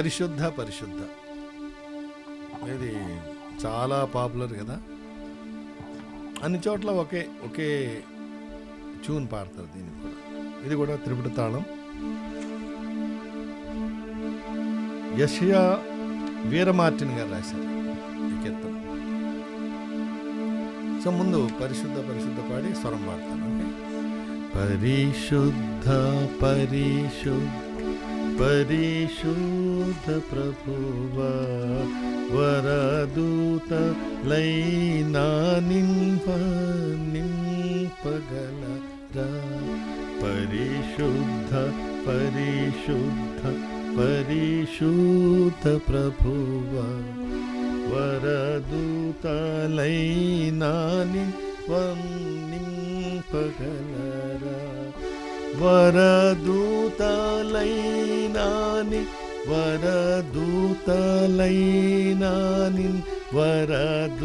పరిశుద్ధ పరిశుద్ధ ఇది చాలా పాపులర్ కదా, అన్ని చోట్ల ఒకే ట్యూన్ పాడతారు దీనికి కూడా. ఇది కూడా త్రిపుట తాళం. యెషయా వీరమార్టిన్ గారు రాశారు ఈ కీర్తన. సో ముందు పరిశుద్ధ పరిశుద్ధ పాడి స్వరం పాడతాను. ఓకే. పరిశుద్ధ పరిశుద్ధ పరిశుద్ధ ప్రభువా వరదూత లైనా నింపగలరా. పరిశుద్ధ పరిశుద్ధ పరిశుద్ధ ప్రభువా వరదూత లైనా నింపగలరా. వరదూతలైనాని వరదూతలైనానిన్ వరదూతలైనానిన్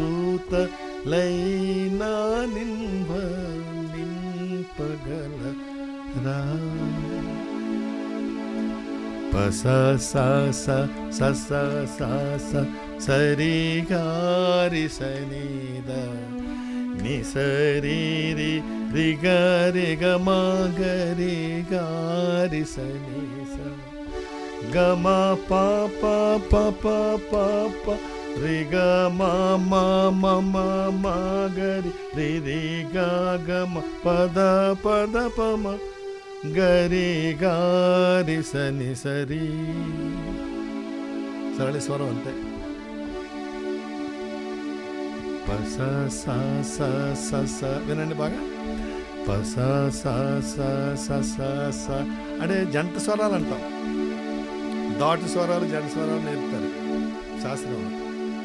నింపగలరా. పస స స స స స స సరి గారి సనిద ని సరి రి రి గరి గ మ గరి గారి సని స గ మ ప ప ప ప ప ప రి గ మ మ మ మ మ గరి రి రి గ గ మ పద పద ప మ గరి గారి సని సరి. సరళి స్వరం అంతే. పస స స స స వినండి బాగా. పస స స స స స అంటే జంట స్వరాలు అంటాం. దాటు స్వరాలు జంట స్వరాలు నేర్పుతారు శాస్త్రంలో.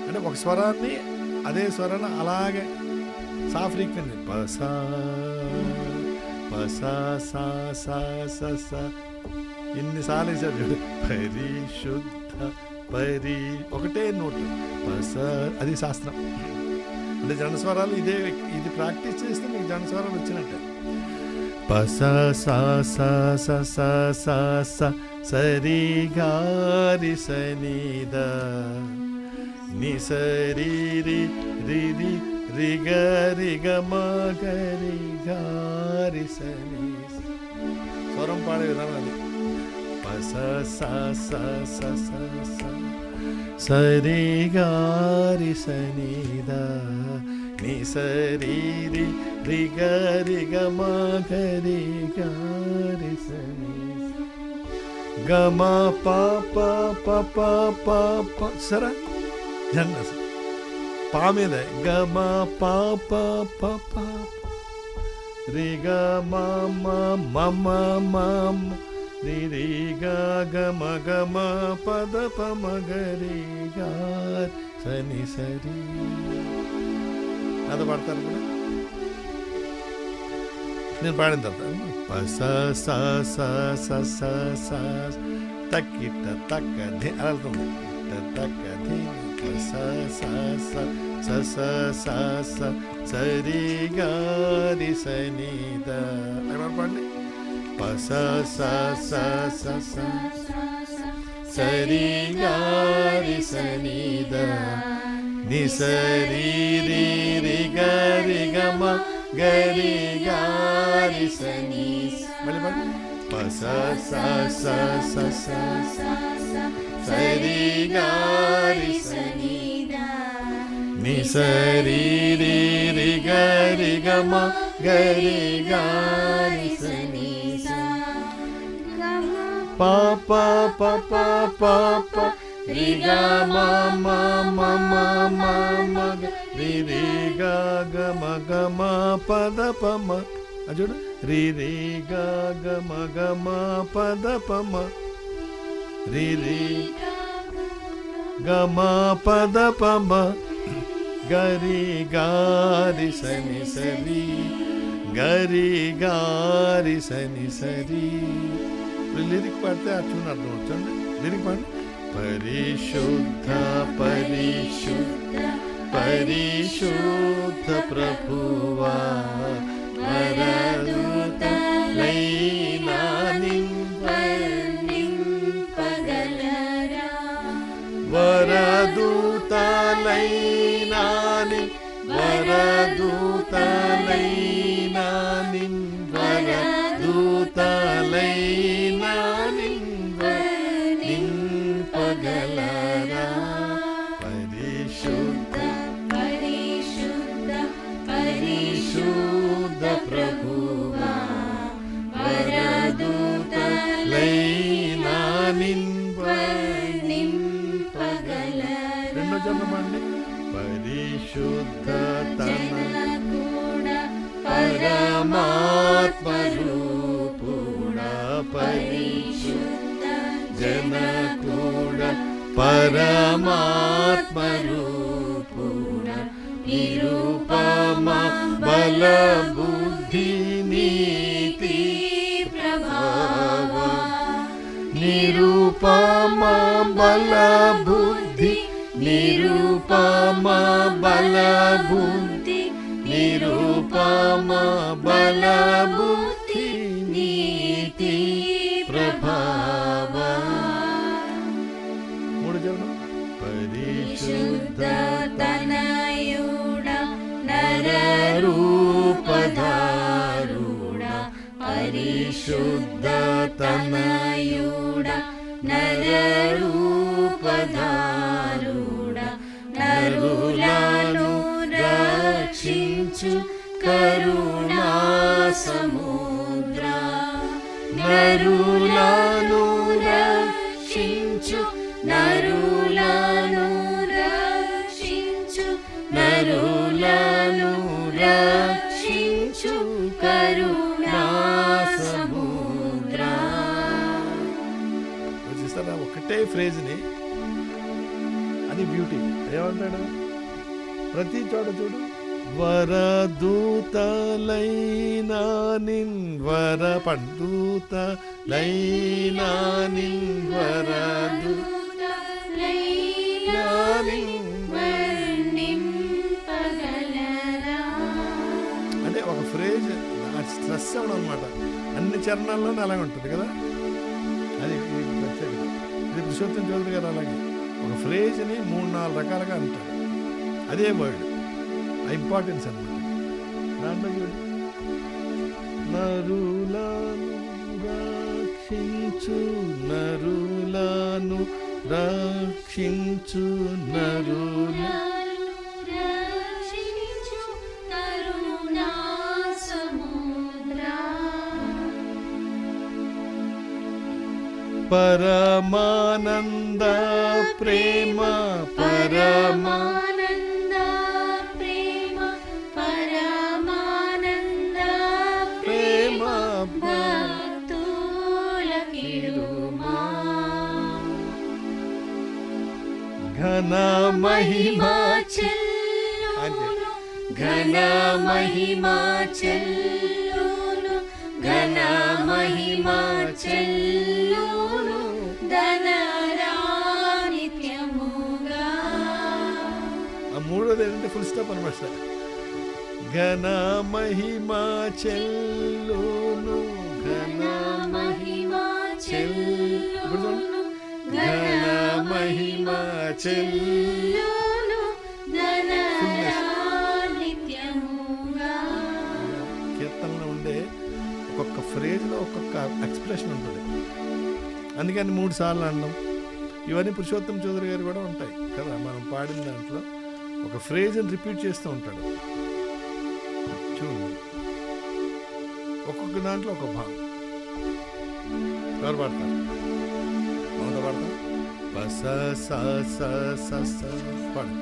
అంటే ఒక స్వరాన్ని అదే స్వరాన్ని అలాగే సా ఫ్రీక్వెన్సీ పస పస స స స స ఇన్నిసార్లు వేసారు చూడు. పరిశుద్ధ పరి ఒకటే నోటు పస, అది శాస్త్రం. అంటే జనస్వరాలు ఇది ప్రాక్టీస్ చేస్తే మీకు జనస్వరాలు వచ్చినట్టే. పస స స స స స స సరి గారి సనిద ని సరి రి రి రి రి గరి గ మ గరి గారి సని. స్వరం పాడే విధానం అది. పస స స స స స సరి గారి సనిద ని సరి రి రి గరి గ మ గరి గారి సని గ మ ప ప ప ప ప ప సరా జన్న పా మీద గ మ ప ప ప ప రి గ మ మ మ మ మ రి రి గ గ మ గ మ పద ప మ గరి గా సని సరి. అది పాడతారు కూడా. నేను పాడిన తర్వాత పస స స స స స తక్కిట తక్క ధి అర్థంది తక్క ధి పస స స స స స స సరి గారి సనిద. పాడండి. పస స స స స సరి గారి సనిద ని సరి రి రి గరి గ మ గరి గారి సని. మళ్ళీ పాడండి. పస స స స స సరి గారి సనిద ని సరి రి రి గరి గ మ గరి గారి సని ప ప ప ప ప ప రి గ మ మ మ మ మ మ రి రి గ గ మ గ మ పద ప మ. అది చూడు. రి రి గ గ మ గ మ పద ప మ రి రి గ మ పద ప మ గరి గారి సని సరి గరి గారి సని సరి. లిరిక్ పాడితే ఆ ట్యూన్ అర్థం వచ్చండి. లిరిక్ పాడి. పరిశుద్ధ పరిశుద్ధ పరిశుద్ధ ప్రభువా వరదూత లైనా నింపగలరా. నింపగలరా పరిశుద్ధ పరిశుద్ధ పరిశుద్ధ ప్రభువా వరదూతలైనా నింపగలరా. రెండో చదవమండి. పరిశుద్ధ పరమాత్మ రూపుడా పరిశుద్ధ జనకుడా పరమాత్మ రూపుడా నిరుపమ బల బుద్ధి నీతి ప్రభావ నిరుపమ బల బుద్ధి నిరుపమ బల బుద్ధి నిరుపమ బల బుద్ధి నీతి ప్రభావ. మూడు జనం. పరిశుద్ధ తనయుడా నరరూపధారుడా పరిశుద్ధ తనయుడా నరరూపధారుడా నరులను రక్షించు కరుణా సముద్ర నరులను రక్షించు నరులను రక్షించు నరులను రక్షించు కరుణా సముద్ర. చూస్తారా ఒకటే ఫ్రేజ్ని, అది బ్యూటీ. ఏమంటాడు ప్రతి చోట చూడు, వరదూతలైనా నిన్వర పడ్డూతలైనా నిన్వరదూతలైనా నింపగలరా. అంటే ఒక ఫ్రేజ్ స్ట్రెస్ అవ్వడం అనమాట. అన్ని చరణాల్లోనే అలాగే ఉంటుంది కదా. అది ప్రత్యేకత. ఇది పురుషోత్తం చౌదరి గారు అలాగే ఒక ఫ్రేజ్ని 3-4 రకాలుగా అంటారు. అదే వర్డ్ ఇంపార్టెన్స్ అనమాట. దాంట్లో చూడు, నరులను రక్షించు నరులను రక్షించు నరులను రక్షించు కరుణా సముద్ర పరమానంద ప్రేమ పరమానంద ప్రేమ పరమానంద ప్రేమ భక్తులకిడుమా ఘన మహిమా చెల్లును ఘన మహిమా చెల్లును ఘన మహిమా చెల్లును ధనరానిత్యముగా. ఆ మూడోది ఏంటంటే ఫుల్ స్టాప్ అనమాట. ఘన మహిమా చెల్లును ఘన మహిమా చెల్లును ఘన మహిమా చెల్లును ధనరానిత్యముగా. కీర్తనలో ఉండే ఒక్కొక్క ఫ్రేజ్లో ఒక్కొక్క ఎక్స్ప్రెషన్ ఉంటుంది. అందుకని 3 సార్లు అనడం, ఇవన్నీ పురుషోత్తం చౌదరి గారు కూడా ఉంటాయి కదా. మనం పాడిన దాంట్లో ఒక ఫ్రేజ్ని రిపీట్ చేస్తూ ఉంటాడు. చూడు, ఒక్కొక్క దాంట్లో ఒక భాగం. ఎవరు పాడతారు? మౌన పాడతారు. పస స స స స పాడు.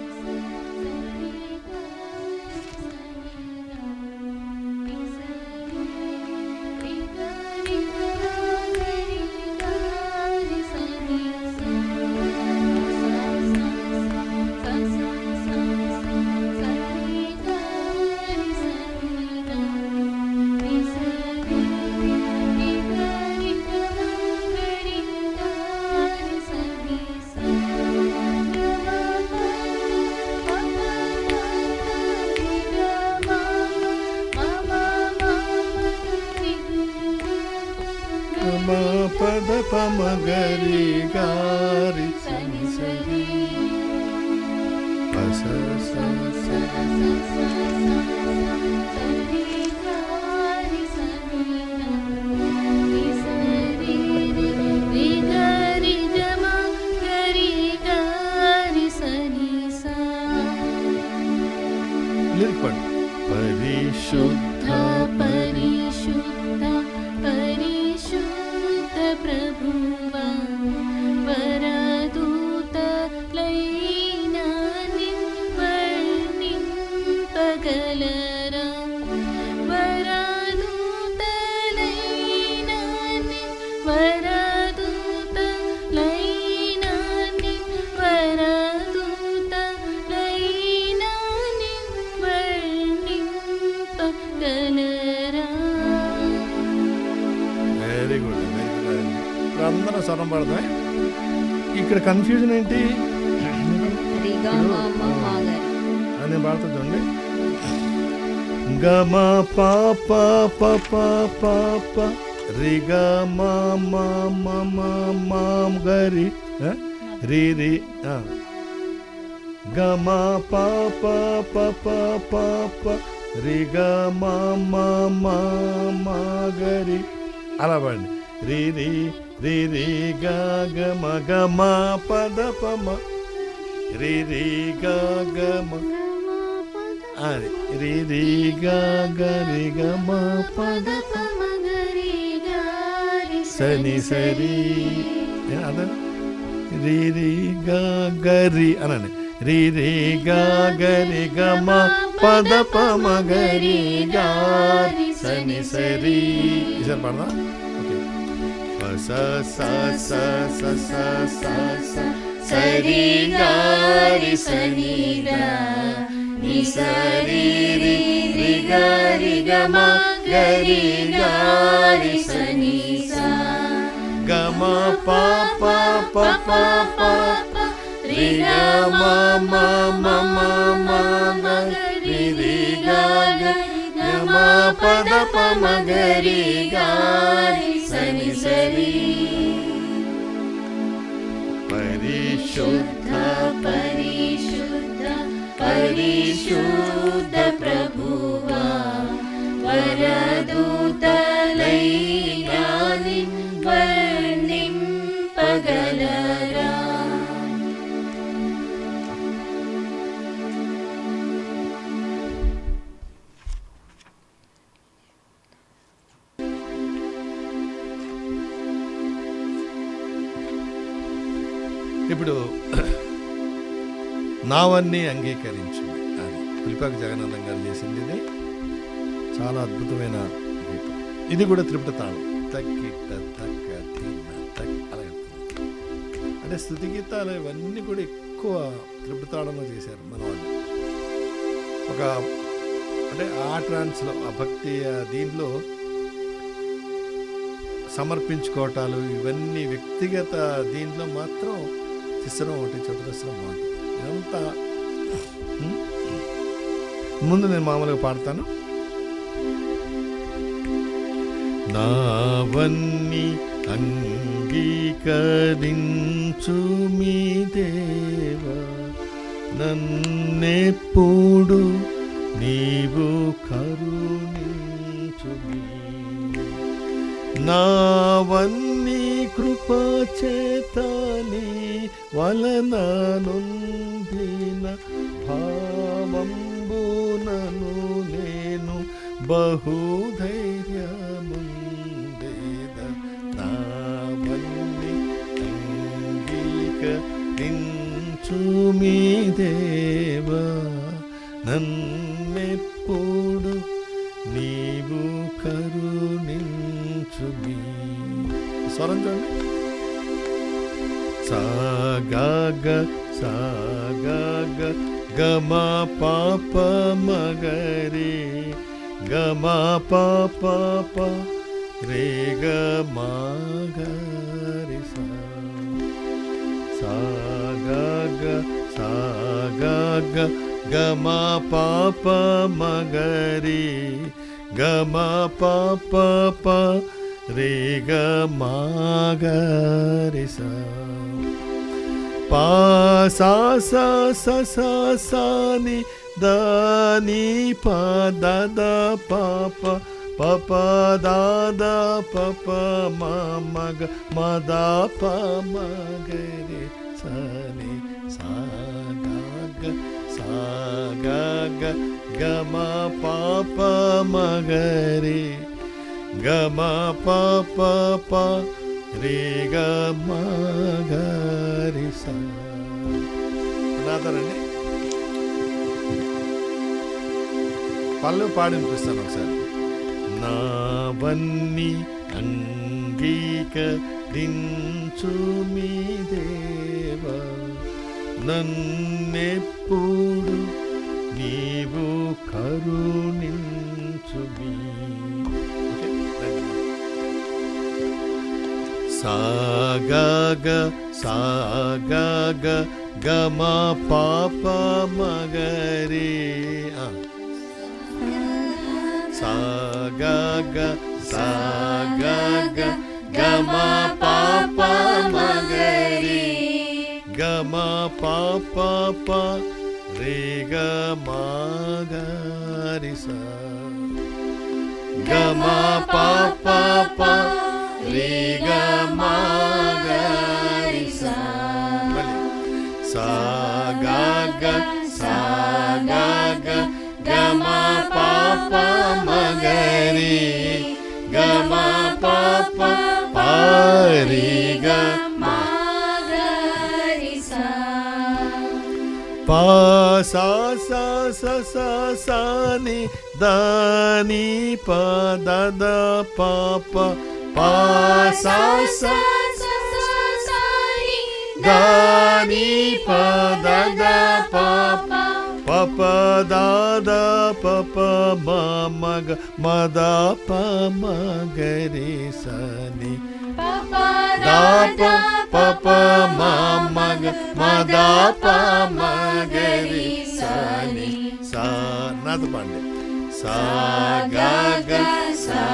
పద పమగరి గారి సని సరి పద స స స లిరిక్ పాడు. పరిశుద్ధ పరిశుద్ధ పరిశుద్ధ ప్రభువా వరదూత లైనా వర్ణింపగలరా వరదూత లైనా వరదూత లైనా వరదూత లైనా వర్ణింపగలరా. Very good, very good. ఇప్పుడు అందరూ స్వరం పడతాయి. ఇక్కడ కన్ఫ్యూజన్ ఏంటి అని పాడుతా చూడండి. గమ పాప పప పాప రిగ మామ్ గరి రి రి గమ పాప పప పాప రిగ మా గరి అలా పాడండి. రి రి రి రి గ గమ గమ పద పమ రి రి గ గమ అది రి రి గ గరి గమ పద సని సరి అదే రి రి గ గరి అనండి. రి రి గ గరి గమ పద పమ గరి గారి సని సరి ఈసారి పడదా. ఓకే. స స స స స స స సరి గారి సని గా ని సరి రి రి గారి గమ గరి గారి సని సా గమ పాప పప పాప రి గమ మ రి రి గమ పద పమ గరి గారి సని సరి. పరిశుద్ధ పరిశుద్ధ పరిశుద్ధ ప్రభువా వరదూత లైనా వర్ణింపగలరా. ఇప్పుడు నావన్నీ అంగీకరించు అది పులిపాక జగన్నాథం గారు చేసింది. ఇది చాలా అద్భుతమైన గీతం. ఇది కూడా త్రిపుట తాళం తక్కిట తక్క తిన్న తక్ అలా అంటే స్తుతి గీతాలు ఇవన్నీ కూడా ఎక్కువ త్రిపుట తాళంలో చేశారు మన వాళ్ళు. ఒక అంటే ఆ ట్రాన్స్లో ఆ భక్తి దీంట్లో సమర్పించుకోవటాలు ఇవన్నీ వ్యక్తిగత దీంట్లో మాత్రం తిస్సరం ఒకటి చతురస్రం బాగుంటుంది. ఇదంతా ముందు నేను మామూలుగా పాడతాను. నావన్నీ అంగీకరించు మీ దేవా నన్నెప్పుడు నీవు కరుణించు నావన్నీ కృపచేతని వలన నొందిన భావంబునను నేను బహుధైర్యముందేద నావన్నీ అంగీకరించు మీ దేవా నన్నెప్పుడు నీవు కరుణించుమి. స్వరం చూడండి. సాగ సాగ గమ పాప మగరి గమ పాప రే గమ గరి సాగ సాగ గమ పాప మగరి గమ పాప రే గమ గరి సా పా సా సా సా సా సా ని ద ని ప ద ద ప ప ప ప ద ద ప ప మ మ గ మ ద ప మ గ రి సా ని సా గ సా గ గ గ మ ప ప మ గ రి గ మ ప ప ప రి గ మ గ రి సా. నాదరండి పళ్ళు పాడి వినిపిస్తాను ఒకసారి. నావన్నీ అంగీకరించు మీ దేవా, నన్నెప్పుడు నీవు కరుణించు మీ. సాగ సాగ గమ పాప మగరి సాగ సాగ గమ పాప మగరి గమ పాప ప రే గ మగరి సా గమ పాప ప రే గ మగరి సా. సా గ గ సా గ గ గమ పాప మగరి గమ పాప ప రి గ మగరి సా. పా సా సా సా సా సా ని ద ని ప ద ద ప ప పా సా సా ద ని ప ద ద ప ప ప ద ద ప ప మ మ గ మ ద ప మ గ రి సా ని ద ప ప ప మ మ గ మ ద ప మ గ రి సా ని సా. నాతో పాడండి. సా గ గ సా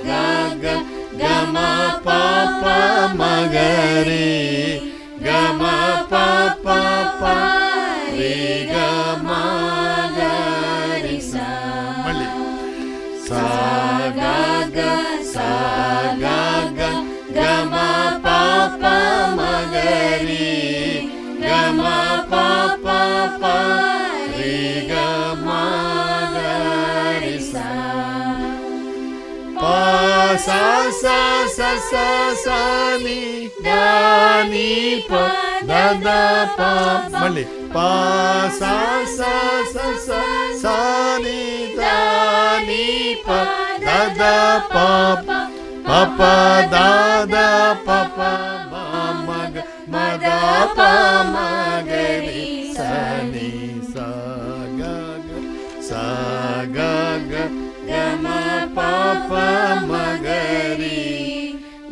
గ గ గమ ప ప మ గ రి గమ ప ప ప రే గ మ గ రి సా. మళ్ళీ సా గ గ సా గ గ గమ ప ప మ గ రి గమ ప ప ప రే గ మ గ రి సా. పా సా సా సా సా సా ని ద ని ప ద ద ప. మళ్ళీ పా సా సా సా సా సా ని ద ని ప ద ద ప ప ప ద ద ప ప మ మ గ మ ద ప మ గ రి సా ని సా గ గ సా గ గ గమ ప ప మ గ రి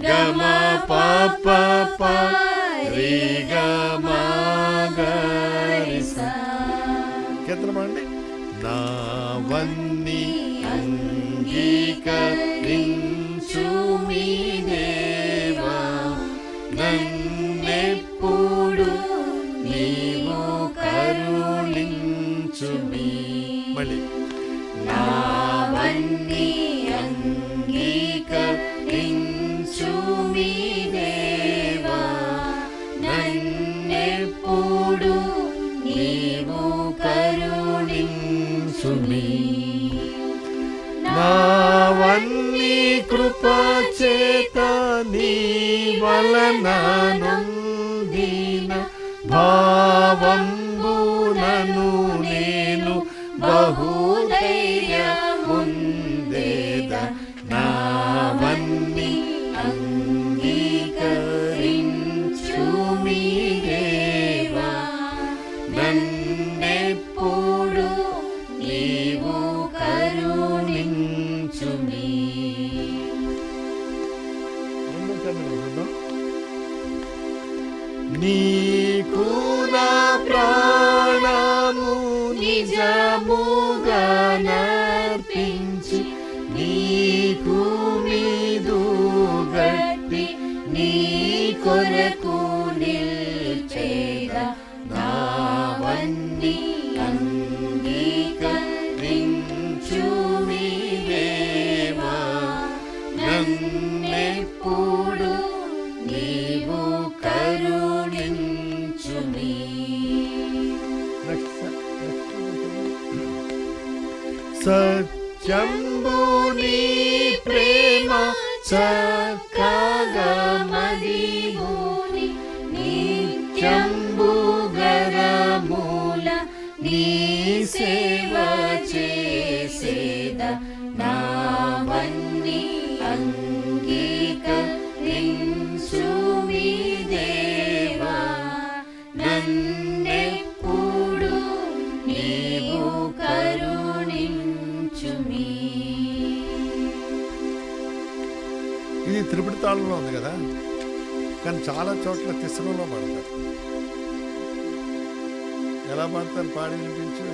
గమ ప ప ప రి గ మ గ రి సా. కేంద్రమండి. నావన్నీ అంగీకరించు మీ దేవా, నన్నెప్పుడు నీవు కరుణించు మీ. మళ్ళీ నావన్నీ అంగీకరించు మీ దేవా, నన్నెప్పుడు నీవు కరుణించు మీ. నావన్నీ కృపచేత నీ వలన నొందిన భావంబునను నేను బహుధైర్యముందేద. నావన్నీ అంగీకరించు మీ దేవా, నన్నెప్పుడు నీవు కరుణించు మీ. నీకు నా ప్రాణము నిజముగా నర్పించి, నీకు మీదు గట్టి నీ కొరకు నిల్చేద. సత్యంబు నీ ప్రేమ చక్కగా మదిగూని నిత్యంబు గరమూల నీ సేవ చేసేద నావన్నీ అంగీకరించు మీ దేవా నన్నెప్పుడు నీవు కరుణించుమి. ఇది త్రిపుటి తాళంలో ఉంది కదా, కానీ చాలా చోట్ల తిస్రంలో పాడతారు. ఎలా పాడతారు? పాడి వినిపించు.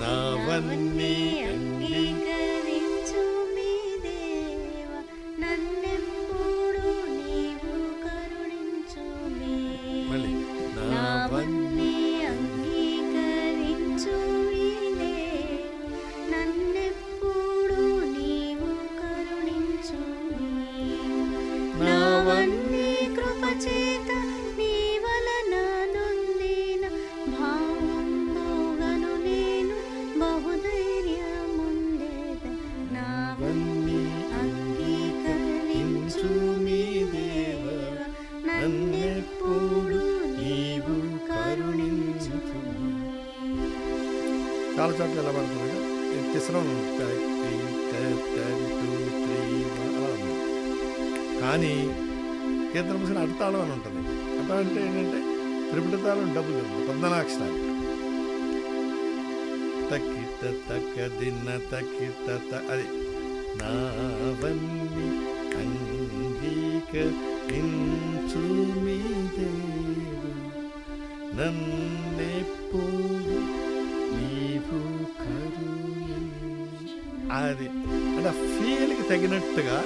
నావన్నీ అంగీకరించు మీ దేవా నన్నెప్పుడు నీవు కరుణించుమి. మళ్ళీ నావన్నీ అంగీకరించు మీ దేవా నన్నెప్పుడు నీవు కరుణించుమి. నావన్నీ కృపచేత నీ వలన నొందిన భావముగను నేను బహుధైర్యముందేద. నావన్నీ అంగీకరించు మీ దేవా నన్నెప్పుడు నీవు కరుణించుమి. చాలా చోట్ల ఎలా పడుతుంది? తిస్రం కానీ కీర్తన పుస్తకం అడతాళం అని ఉంటుంది. అట్లా అంటే ఏంటంటే త్రిపుటి తాళం డబ్బులు 14 అక్షరాలు. తక్కిత తక్క దిన్న తక్కిత అది నావన్నీ అంగీకరించు మీ దేవా నన్నెప్పుడు నీవు కరుణించు. అది అంటే ఫీల్కి తగినట్టుగా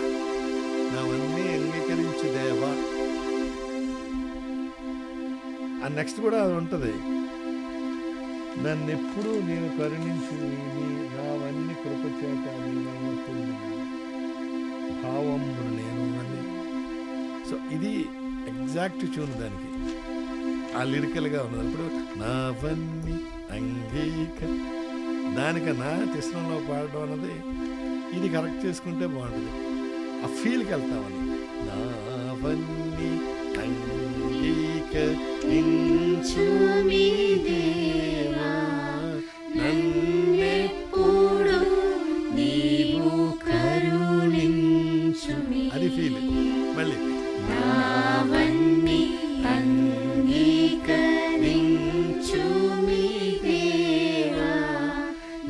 నావన్నీ అంగీకరించు దేవా. ఆ నెక్స్ట్ కూడా అది ఉంటుంది. నన్ను ఎప్పుడు నేను కరుణించు నావన్నీ కృపచేత భావములు నేను అని. సో ఇది ఎగ్జాక్ట్ ట్యూన్ దానికి, ఆ లిరికల్గా ఉన్నది. ఇప్పుడు నావన్నీ దానికన్నా తిస్రంలో పాడడం అన్నది ఇది కరెక్ట్ చేసుకుంటే బాగుంటుంది. ఆ ఫీల్కి వెళ్తామని. నావన్నీ అంగీకరించు మీ దేవా నన్నెప్పుడు నీవు కరుణించుమి. అది ఫీల్. మళ్ళీ నావన్నీ అంగీకరించు మీ దేవా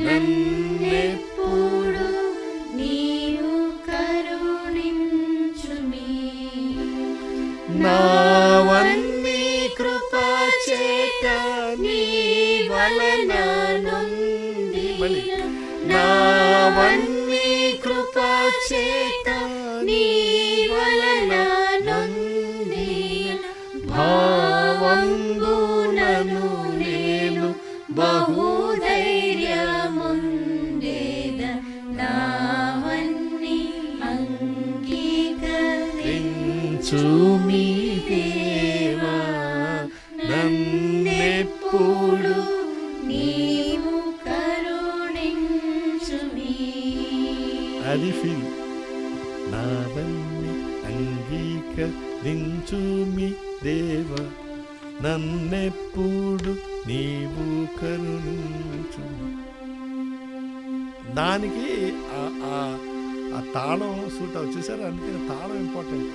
నన్నెప్పుడు నీవు కరుణించుమి. నావన్నీ కృపచేత నీ వలన నొందిన నావన్నీ కృపచేత నీ వలన నొందిన భావంబునను నేను బహుధైర్యముందేద. నావన్నీ అంగీకరించు మీ దేవా నన్నెప్పుడు నీవు కరుణించుమి. అది ఫీల్. నావన్నీ అంగీకరించు మీ దేవా నన్నెప్పుడు నీవు కరుణించు. దానికి ఆ తాళం సూట్ వచ్చేసారు. అందుకని తాళం ఇంపార్టెంట్.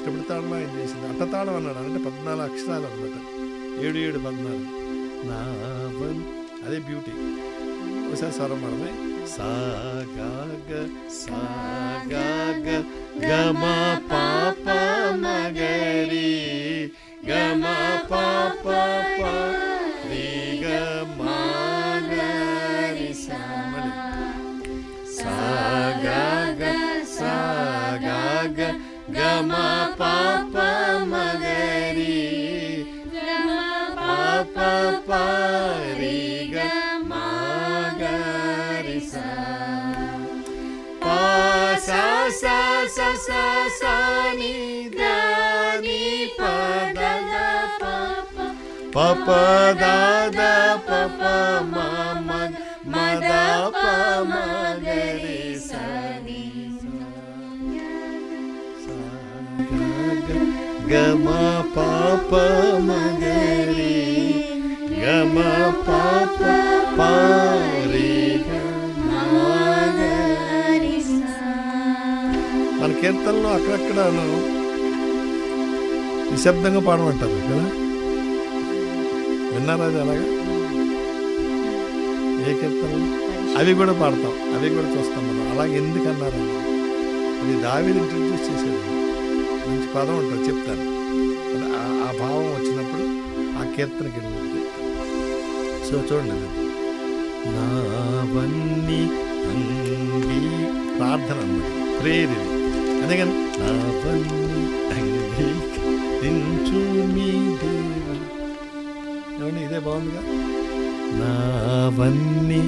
త్రిపుటి తాళంలో ఆయన చేసింది. అట్ట తాళం అన్నాడు అంటే 14 అక్షరాలు అనమాట. 7 7 14. నావన్ అదే బ్యూటీ. ఒకసారి స్వరం పడమే. సాగాగ సాగాగ గమ పాప మగరి గమ పాప రి గమగరి సాగాగ సాగాగ గమ పాప మగరి పాప రి గమగరి సా సా సా సా సా ని దా ని ప ద ద ప ప ద ద ప ప మ మ మ గమ పాప మగరి గమ పాప పారి మన కీర్తనలో అక్కడక్కడను నిశ్శబ్దంగా పాడమంటారు కదా, విన్నారా అది అలాగా? ఏ కీర్తనలు అవి కూడా పాడతాం, అవి కూడా చూస్తాం మనం. అలాగే ఎందుకు అన్నారు? అది దావీదు ఇంట్రడ్యూస్ చేశాడు. మంచి పదం ఉంటుంది, చెప్తాను. ఆ భావం వచ్చినప్పుడు ఆ కీర్తనకి వెళ్ళి సో చూడండి, నావన్నీ అంగీ ప్రార్థన అన్నమాట, ప్రేయర్ ఇది. అందుకని నావన్నీ అంగీకరించు మీ దేవా. ఏమండి ఇదే బాగుందిగా, నావన్నీ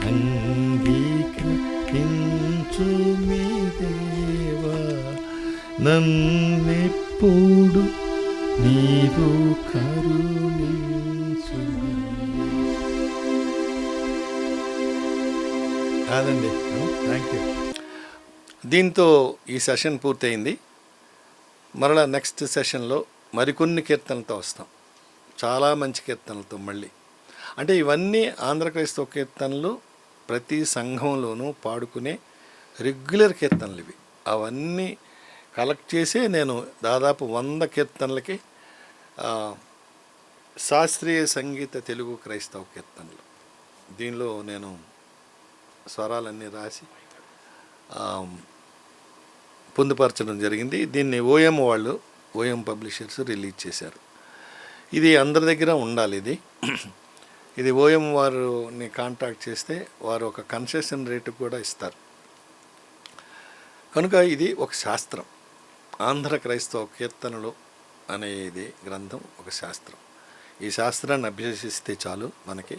అంగీకరించు మీ దేవా, నన్నెప్పుడు నీవు కరుణించు. కాదండి, థ్యాంక్ యూ. దీంతో ఈ సెషన్ పూర్తయింది. మరలా నెక్స్ట్ సెషన్లో మరికొన్ని కీర్తనలతో వస్తాం, చాలా మంచి కీర్తనలతో మళ్ళీ. అంటే ఇవన్నీ ఆంధ్ర క్రైస్తవ కీర్తనలు, ప్రతి సంఘంలోనూ పాడుకునే రెగ్యులర్ కీర్తనలు ఇవి. అవన్నీ కలెక్ట్ చేసి నేను దాదాపు 100 కీర్తనలకి శాస్త్రీయ సంగీత తెలుగు క్రైస్తవ కీర్తనలు, దీనిలో నేను స్వరాలన్నీ రాసి పొందుపరచడం జరిగింది. దీన్ని ఓఎం వాళ్ళు, ఓఎం పబ్లిషర్స్ రిలీజ్ చేశారు. ఇది అందరి దగ్గర ఉండాలి. ఇది ఓఎం వారిని కాంటాక్ట్ చేస్తే వారు ఒక కన్సెషన్ రేటు కూడా ఇస్తారు. కనుక ఇది ఒక శాస్త్రం. ఆంధ్ర క్రైస్తవ కీర్తనలు అనేది గ్రంథం ఒక శాస్త్రం. ఈ శాస్త్రాన్ని అభ్యసిస్తే చాలు మనకి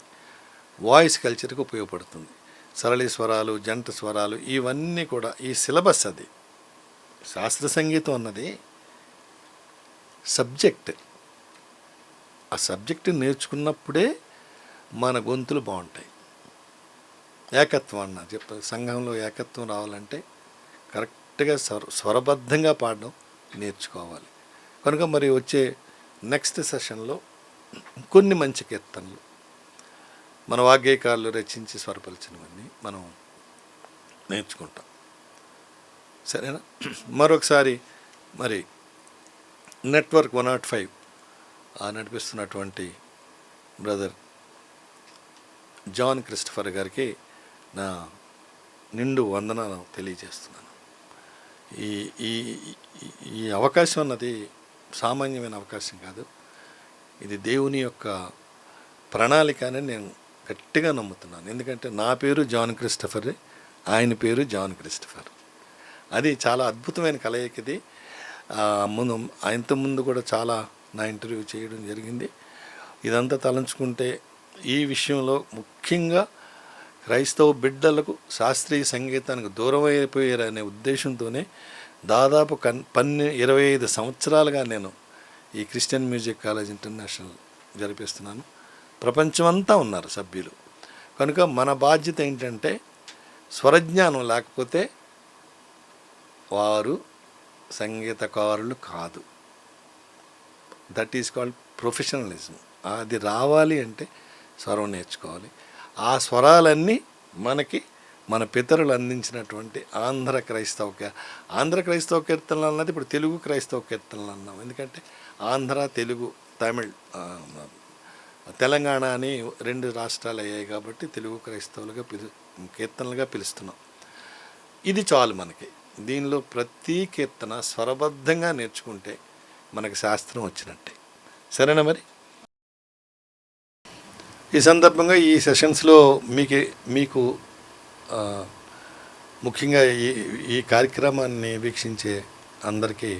వాయిస్ కల్చర్కి ఉపయోగపడుతుంది. సరళి స్వరాలు, జంట స్వరాలు, ఇవన్నీ కూడా ఈ సిలబస్. అది శాస్త్ర సంగీతం అన్నది సబ్జెక్ట్. ఆ సబ్జెక్ట్ నేర్చుకున్నప్పుడే మన గొంతులు బాగుంటాయి. ఏకత్వం అన్న సంఘంలో ఏకత్వం రావాలంటే కరెక్ట్గా స్వరబద్ధంగా పాడడం నేర్చుకోవాలి. కనుక మరి వచ్చే నెక్స్ట్ సెషన్లో కొన్ని మంచి కీర్తనలు మన వాగ్గేయకారులు రచించి స్వరపరిచినవన్నీ మనం నేర్చుకుంటాం. సరేనా? మరొకసారి మరి నెట్వర్క్ 105 నడిపిస్తున్నటువంటి బ్రదర్ జాన్ క్రిస్టఫర్ గారికి నా నిండు వందనాలు తెలియజేస్తున్నాను. ఈ ఈ ఈ అవకాశం అన్నది సామాన్యమైన అవకాశం కాదు. ఇది దేవుని యొక్క ప్రణాళిక అని నేను గట్టిగా నమ్ముతున్నాను. ఎందుకంటే నా పేరు జాన్ క్రిస్టఫర్, ఆయన పేరు జాన్ క్రిస్టఫర్. అది చాలా అద్భుతమైన కలయికది. ఇంతకుముందు కూడా చాలా నా ఇంటర్వ్యూ చేయడం జరిగింది. ఇదంతా తలంచుకుంటే ఈ విషయంలో ముఖ్యంగా క్రైస్తవ బిడ్డలకు శాస్త్రీయ సంగీతానికి దూరం అయిపోయారనే ఉద్దేశంతోనే దాదాపు 25 సంవత్సరాలుగా నేను ఈ క్రిస్టియన్ మ్యూజిక్ కాలేజ్ ఇంటర్నేషనల్ జరిపిస్తున్నాను. ప్రపంచమంతా ఉన్నారు సభ్యులు. కనుక మన బాధ్యత ఏంటంటే స్వరజ్ఞానం లేకపోతే వారు సంగీతకారులు కాదు. That is called professionalism. అది రావాలి అంటే స్వరం నేర్చుకోవాలి. ఆ స్వరాలన్నీ మనకి మన పితరులు అందించినటువంటి ఆంధ్ర క్రైస్తవ కీర్తనలు అన్నది ఇప్పుడు తెలుగు క్రైస్తవ కీర్తనలు అన్నాం. ఎందుకంటే ఆంధ్ర, తెలుగు, తమిళ్, తెలంగాణ అని 2 రాష్ట్రాలు అయ్యాయి కాబట్టి తెలుగు క్రైస్తవులుగా కీర్తనలుగా పిలుస్తున్నాం. ఇది చాలు మనకి. దీనిలో ప్రతి కీర్తన స్వరబద్ధంగా నేర్చుకుంటే మనకి శాస్త్రం వచ్చినట్టే. సరేనా? మరి ఈ సందర్భంగా ఈ సెషన్స్లో మీకు ముఖ్యంగా ఈ కార్యక్రమాన్ని వీక్షించే అందరికీ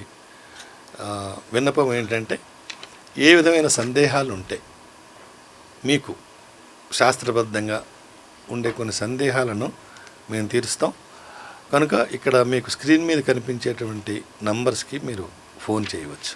విన్నపం ఏంటంటే, ఏ విధమైన సందేహాలు ఉంటే మీకు శాస్త్రబద్ధంగా ఉండే కొన్ని సందేహాలను మేము తీరుస్తాం. కనుక ఇక్కడ మీకు స్క్రీన్ మీద కనిపించేటువంటి నంబర్స్కి మీరు ఫోన్ చేయవచ్చు.